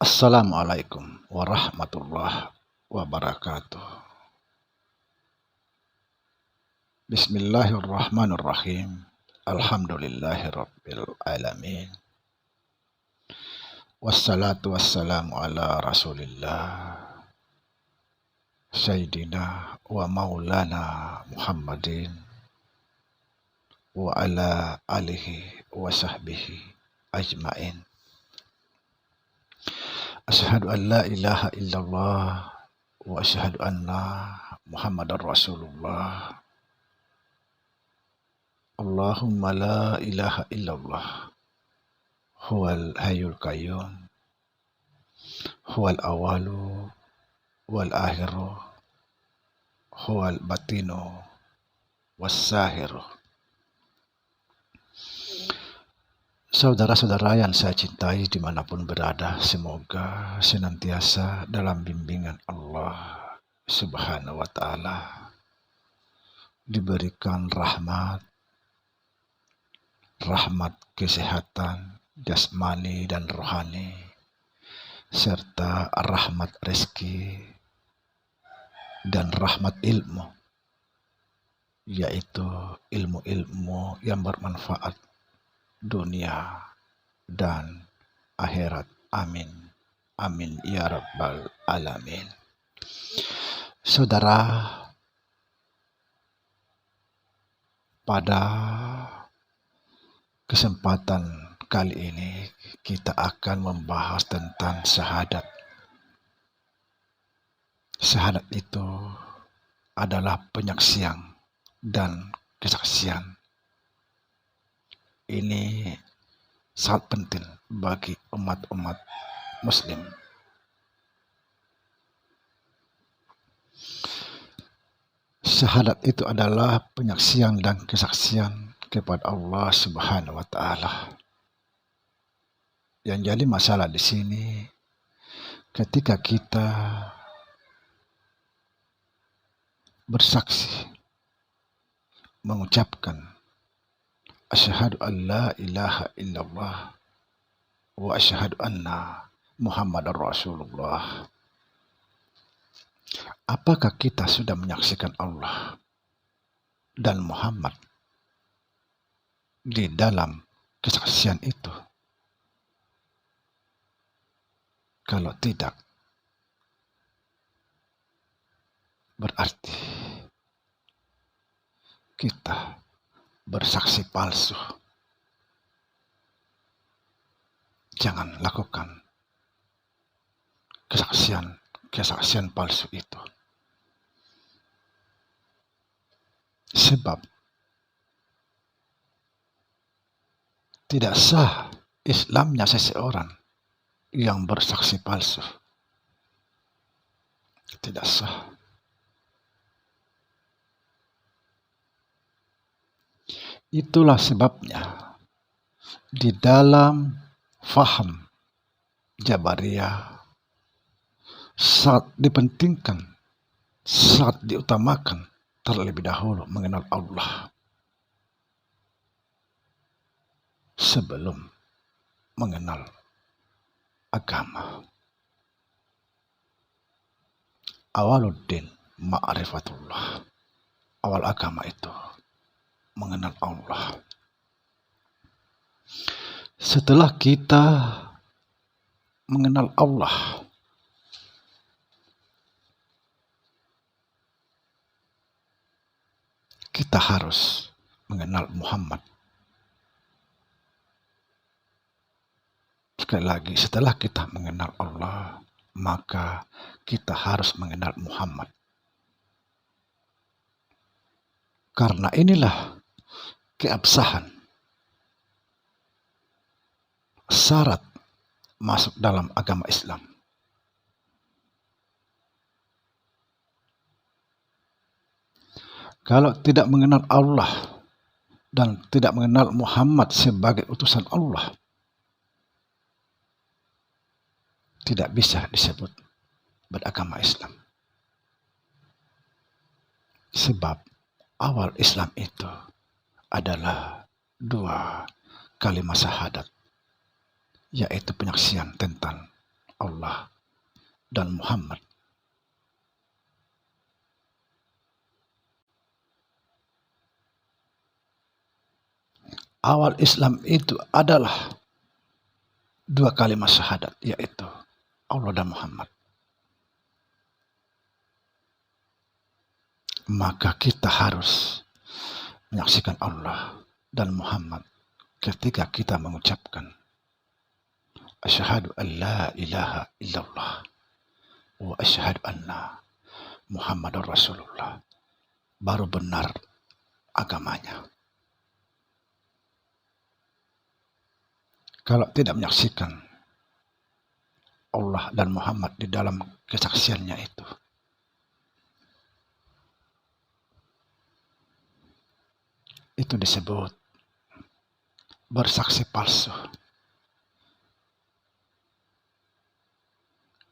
Assalamualaikum warahmatullahi wabarakatuh. Bismillahirrahmanirrahim. Alhamdulillahirabbil alamin. Wassalatu wassalamu ala Rasulillah Sayyidina wa Maulana Muhammadin wa ala alihi wa sahbihi ajmain. Asyhadu an la ilaha illallah wa asyhadu anna Muhammadar Rasulullah. Allahumma la ilaha illallah huwal hayyul qayyum huwal awalu wal akhiru huwal batinu was sahiru. Saudara-saudara yang saya cintai dimanapun berada, semoga senantiasa dalam bimbingan Allah Subhanahu wa ta'ala, diberikan rahmat kesehatan jasmani dan rohani, serta rahmat rezeki dan rahmat ilmu, yaitu ilmu-ilmu yang bermanfaat dunia dan akhirat. Amin. Amin ya rabbal alamin. Saudara, pada kesempatan kali ini kita akan membahas tentang syahadat. Syahadat itu adalah penyaksian dan kesaksian. Ini sangat penting bagi umat-umat muslim. Syahadat itu adalah penyaksian dan kesaksian kepada Allah Subhanahu wa ta'ala. Yang jadi masalah di sini, ketika kita bersaksi, mengucapkan asyhadu an la ilaha illallah wa asyhadu anna Muhammadar Rasulullah. Apakah kita sudah menyaksikan Allah dan Muhammad di dalam kesaksian itu? Kalau tidak, berarti kita bersaksi palsu. Jangan lakukan kesaksian palsu itu. Sebab tidak sah Islamnya seseorang yang bersaksi palsu. Tidak sah. Itulah sebabnya di dalam faham Jabariyah sangat dipentingkan, sangat diutamakan terlebih dahulu mengenal Allah sebelum mengenal agama. Awaluddin ma'rifatullah. Awal agama itu mengenal Allah. Setelah kita mengenal Allah, kita harus mengenal Muhammad. Sekali lagi, setelah kita mengenal Allah, maka kita harus mengenal Muhammad. Karena inilah keabsahan, syarat masuk dalam agama Islam. Kalau tidak mengenal Allah dan tidak mengenal Muhammad sebagai utusan Allah, tidak bisa disebut beragama Islam. Sebab awal Islam itu adalah dua kalimat syahadat, yaitu penyaksian tentang Allah Allah dan Muhammad. Awal Islam itu adalah dua kalimat syahadat, yaitu Allah dan Muhammad. Maka kita harus menyaksikan Allah dan Muhammad ketika kita mengucapkan asyhadu an la ilaha illallah wa asyhadu anna Muhammadar Rasulullah. Baru benar agamanya. Kalau tidak menyaksikan Allah dan Muhammad di dalam kesaksiannya itu disebut bersaksi palsu.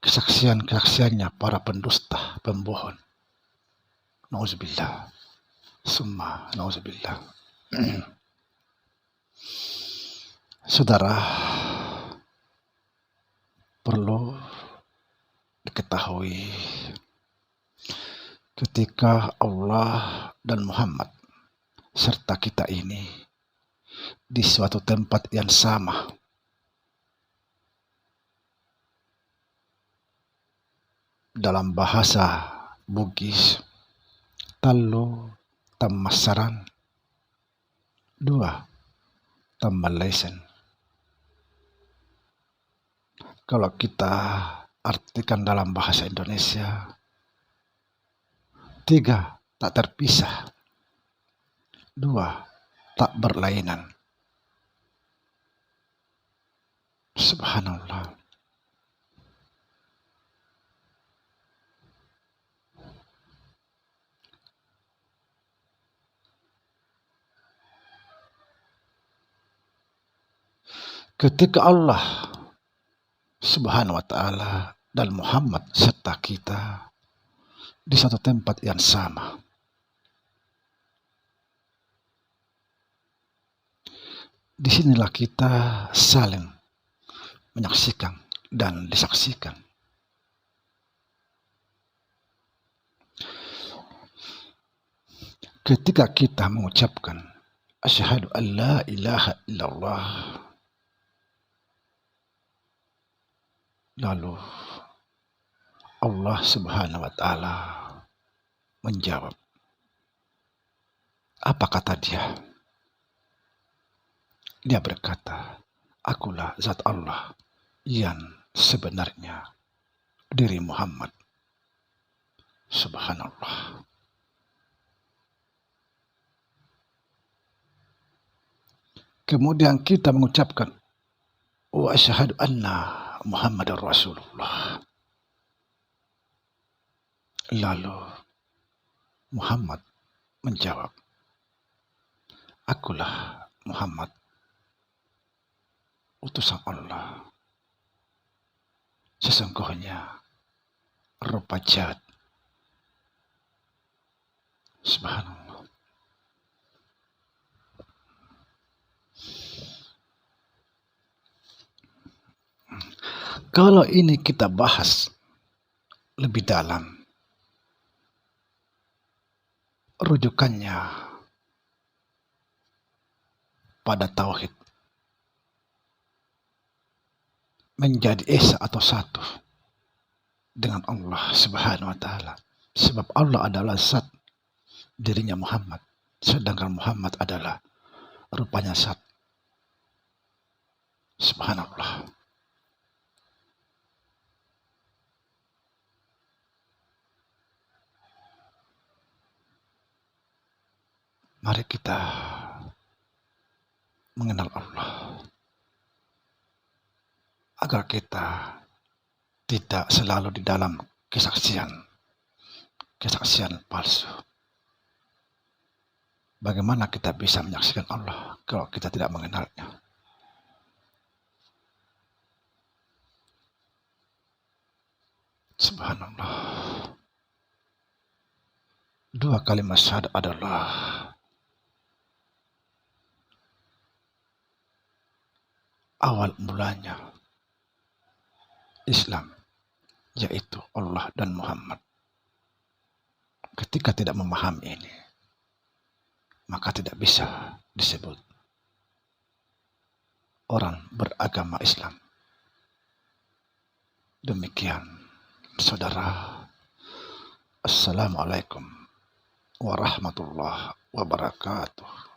Kesaksiannya para pendusta, pembohong. Nauzubillah. Summa nauzubillah. Saudara, perlu diketahui ketika Allah dan Muhammad serta kita ini di suatu tempat yang sama, dalam bahasa Bugis, talo tamasaran, dua tamalaisen. Kalau kita artikan dalam bahasa Indonesia, tiga tak terpisah, dua tak berlainan. Subhanallah. Ketika Allah Subhanahu wa ta'ala dan Muhammad serta kita di satu tempat yang sama, disinilah kita saling menyaksikan dan disaksikan. Ketika kita mengucapkan asyhadu an la ilaha illallah, lalu Allah Subhanahu wa ta'ala menjawab. Apa kata dia? Dia berkata, akulah zat Allah yang sebenarnya, diri Muhammad. Subhanallah. Kemudian kita mengucapkan wa asyhadu anna Muhammadar Rasulullah. Lalu Muhammad menjawab, akulah Muhammad, utusan Allah. Sesungguhnya rupa jahat. Subhanallah. Kalau ini kita bahas lebih dalam, rujukannya pada tauhid, menjadi esa atau satu dengan Allah Subhanahu wa ta'ala. Sebab Allah adalah zat, dirinya Muhammad, sedangkan Muhammad adalah rupanya zat. Subhanallah. Mari kita mengenal Allah agar kita tidak selalu di dalam kesaksian palsu. Bagaimana kita bisa menyaksikan Allah kalau kita tidak mengenalnya? Subhanallah. Dua kalimat syahadat adalah awal mulanya Islam yaitu Allah dan Muhammad. Ketika tidak memahami ini, maka tidak bisa disebut orang beragama Islam. Demikian, saudara. Assalamualaikum warahmatullahi wabarakatuh.